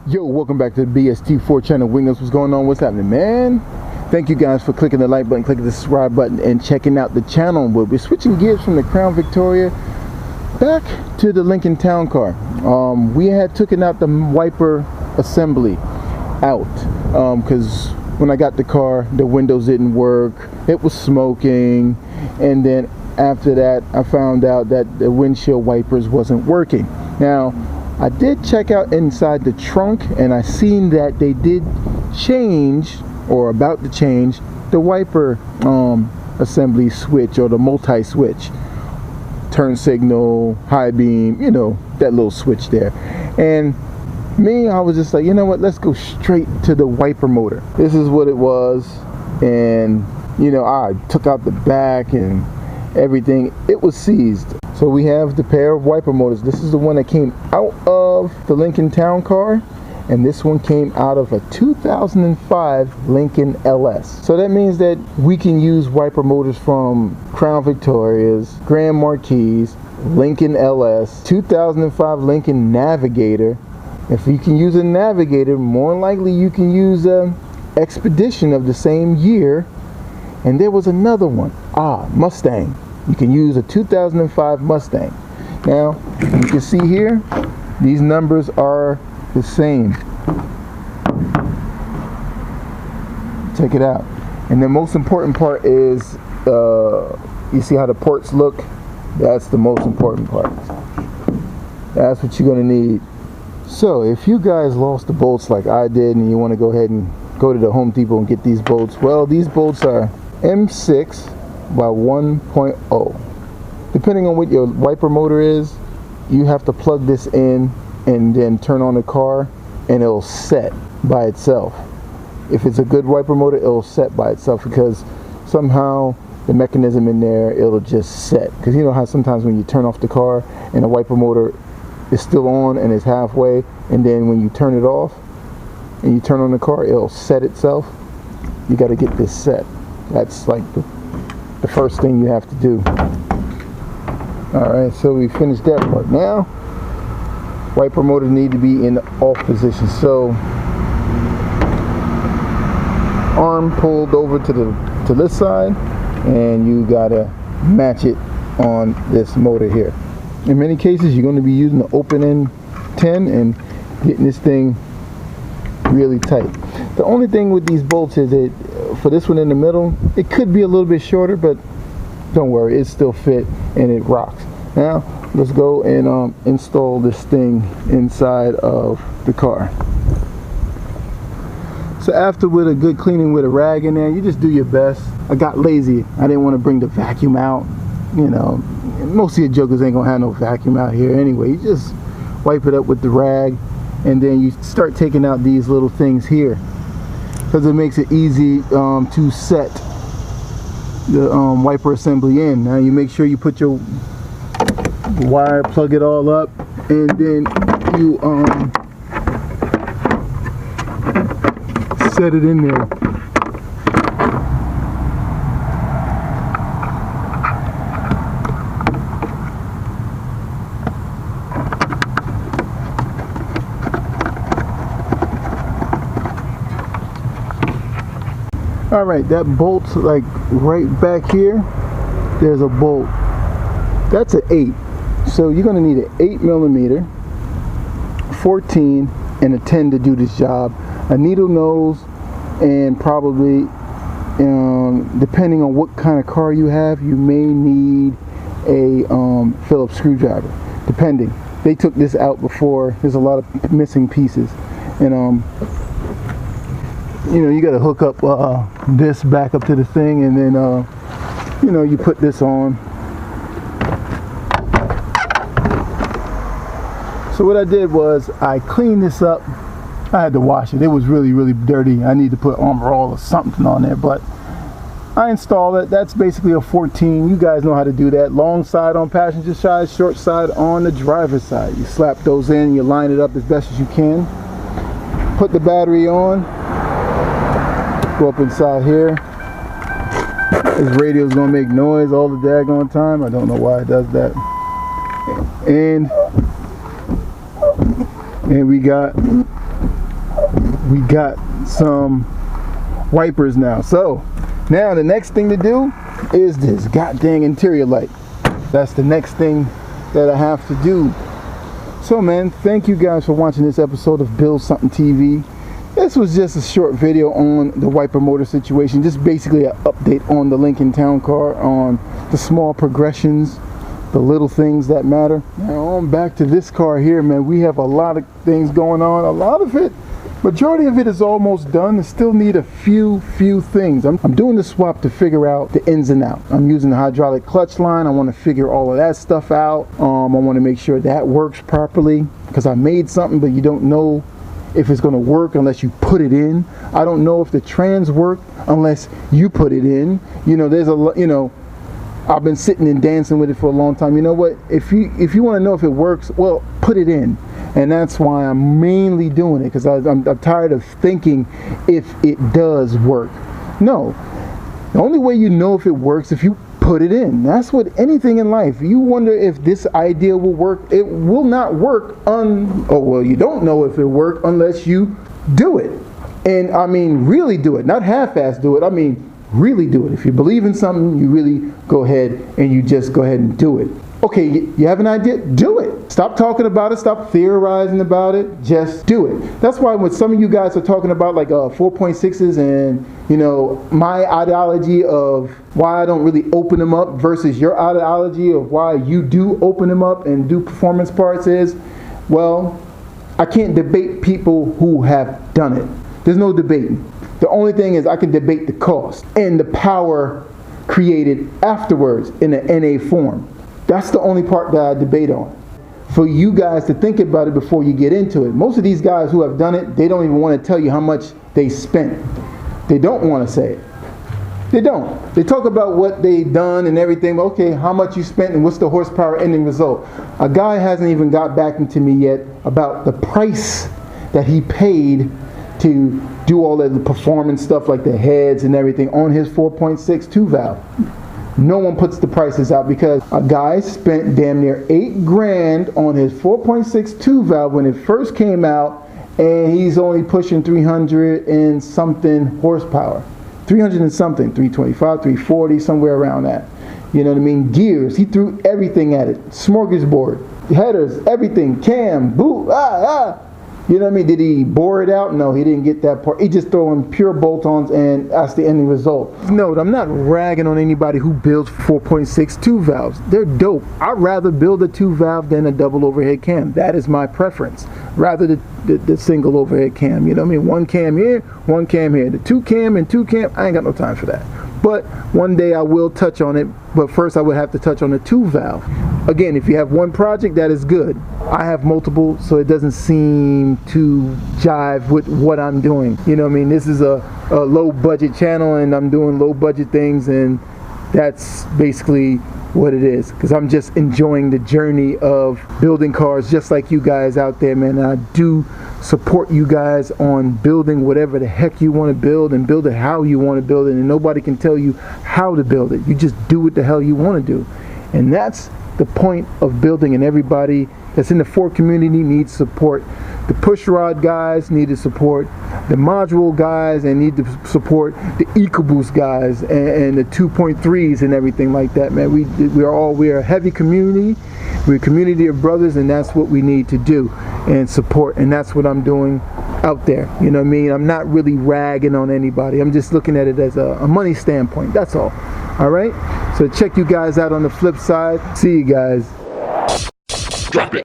Yo, welcome back to the BST4 channel. Wingless, what's going on? What's happening, man? Thank you guys for clicking the like button, clicking the subscribe button, and checking out the channel. But we're switching gears from the Crown Victoria back to the Lincoln Towncar. We had taken out the wiper assembly out because when I got the car, the windows didn't work. It was smoking, and then after that, I found out that the windshield wipers wasn't working. Now, I did check out inside the trunk, and I seen that they did change, or about to change, the wiper assembly switch, or the multi-switch. Turn signal, high beam, you know, that little switch there. And me, I was just like, you know what, let's go straight to the wiper motor. This is what it was, and you know, I took out the back and everything. It was seized. So we have the pair of wiper motors. This is the one that came out of the Lincoln Towncar, and this one came out of a 2005 Lincoln LS. So that means that we can use wiper motors from Crown Victorias, Grand Marquis, Lincoln LS, 2005 Lincoln Navigator. If you can use a Navigator, more likely you can use a Expedition of the same year. And there was another one, Mustang. You can use a 2005 Mustang. Now, you can see here, these numbers are the same. Check it out. And the most important part is, you see how the ports look? That's the most important part. That's what you're gonna need. So, if you guys lost the bolts like I did, and you wanna go ahead and go to the Home Depot and get these bolts, well, these bolts are M6 by 1.0. Depending on what your wiper motor is, you have to plug this in and then turn on the car, and it'll set by itself. If it's a good wiper motor, it'll set by itself, because somehow the mechanism in there, it'll just set. Because you know how sometimes when you turn off the car and the wiper motor is still on and it's halfway, and then when you turn it off and you turn on the car, it'll set itself. You got to get this set. That's like the first thing you have to do. Alright, so we finished that part. Now, wiper motors need to be in the off position. So, arm pulled over to this side, and you gotta match it on this motor here. In many cases, you're going to be using the open end 10 and getting this thing really tight. The only thing with these bolts is that for this one in the middle, it could be a little bit shorter, but don't worry, it still fit and it rocks. Now let's go and install this thing inside of the car. So after with a good cleaning with a rag in there, you just do your best. I got lazy. I didn't want to bring the vacuum out. You know, most of your jokers ain't gonna have no vacuum out here anyway. You just wipe it up with the rag, and then you start taking out these little things here, because it makes it easy to set the wiper assembly in. Now you make sure you put your wire, plug it all up, and then you set it in there. Alright, that bolt's like right back here. There's a bolt. That's an 8. So you're going to need an 8mm, 14, and a 10 to do this job. A needle nose, and probably, depending on what kind of car you have, you may need a Phillips screwdriver. Depending. They took this out before. There's a lot of missing pieces. And you know, you got to hook up this back up to the thing, and then you know, you put this on. So what I did was I cleaned this up. I had to wash it. It was really dirty. I need to put Armor All or something on there, but I installed it. That's basically a 14. You guys know how to do that. Long side on passenger side, short side on the driver's side. You slap those in, you line it up as best as you can. Put the battery on. Go up inside here. This radio's gonna make noise all the daggone time. I don't know why it does that. And we got we got some wipers now. So now the next thing to do is this goddamn interior light. That's the next thing that I have to do. So man, thank you guys for watching this episode of Build Something TV. This was just a short video on the wiper motor situation, just basically an update on the Lincoln Towncar, on the small progressions, the little things that matter. Now on back to this car here, man, we have a lot of things going on. A lot of it, majority of it is almost done. I still need a few things. I'm doing the swap to figure out the ins and outs. I'm using the hydraulic clutch line. I want to figure all of that stuff out. I want to make sure that works properly, because I made something but you don't know if it's going to work unless you put it in. I don't know if the trans work unless you put it in. You know, there's a, you know, I've been sitting and dancing with it for a long time. You know what, if you want to know if it works, well, put it in. And that's why I'm mainly doing it, because I'm tired of thinking if it does work. No, the only way you know if it works if you put it in. That's what anything in life. You wonder if this idea will work. It will not work you don't know if it worked unless you do it. And I mean really do it, not half-ass do it. I mean really do it. If you believe in something, you really go ahead and you just go ahead and do it. Okay, you have an idea? Do it. Stop talking about it. Stop theorizing about it. Just do it. That's why when some of you guys are talking about like 4.6s and, you know, my ideology of why I don't really open them up versus your ideology of why you do open them up and do performance parts is, well, I can't debate people who have done it. There's no debating. The only thing is I can debate the cost and the power created afterwards in an NA form. That's the only part that I debate on. For you guys to think about it before you get into it. Most of these guys who have done it, they don't even want to tell you how much they spent. They don't want to say it. They don't. They talk about what they done and everything. Okay, how much you spent and what's the horsepower ending result. A guy hasn't even got back into me yet about the price that he paid to do all of the performance stuff like the heads and everything on his 4.6 2-valve. No one puts the prices out, because a guy spent damn near $8 grand on his 4.6 2-valve when it first came out, and he's only pushing 300 and something horsepower. 300 and something, 325, 340, somewhere around that. You know what I mean? Gears, he threw everything at it. Smorgasbord, headers, everything, cam, boot, You know what I mean? Did he bore it out? No, he didn't get that part. He just throwing pure bolt-ons, and that's the ending result. Note, I'm not ragging on anybody who builds 4.6 2-valves. They're dope. I'd rather build a 2-valve than a double overhead cam. That is my preference. Rather the single overhead cam. You know what I mean? One cam here, one cam here. The 2 cam and 2 cam, I ain't got no time for that. But one day I will touch on it. But first I would have to touch on the 2-valve. Again, if you have one project, that is good. I have multiple, so it doesn't seem to jive with what I'm doing. You know what I mean? This is a low budget channel, and I'm doing low budget things, and that's basically what it is. Because I'm just enjoying the journey of building cars just like you guys out there, man. And I do support you guys on building whatever the heck you want to build, and build it how you want to build it, and nobody can tell you how to build it. You just do what the hell you want to do. And that's the point of building, and everybody that's in the Ford community needs support. The push rod guys need to support, the module guys, and need to support the EcoBoost guys and the 2.3s and everything like that, man. We're a heavy community. We're a community of brothers, and that's what we need to do and support, and that's what I'm doing out there. You know what I mean? I'm not really ragging on anybody. I'm just looking at it as a money standpoint. That's all. All right? So check you guys out on the flip side. See you guys. Drop it.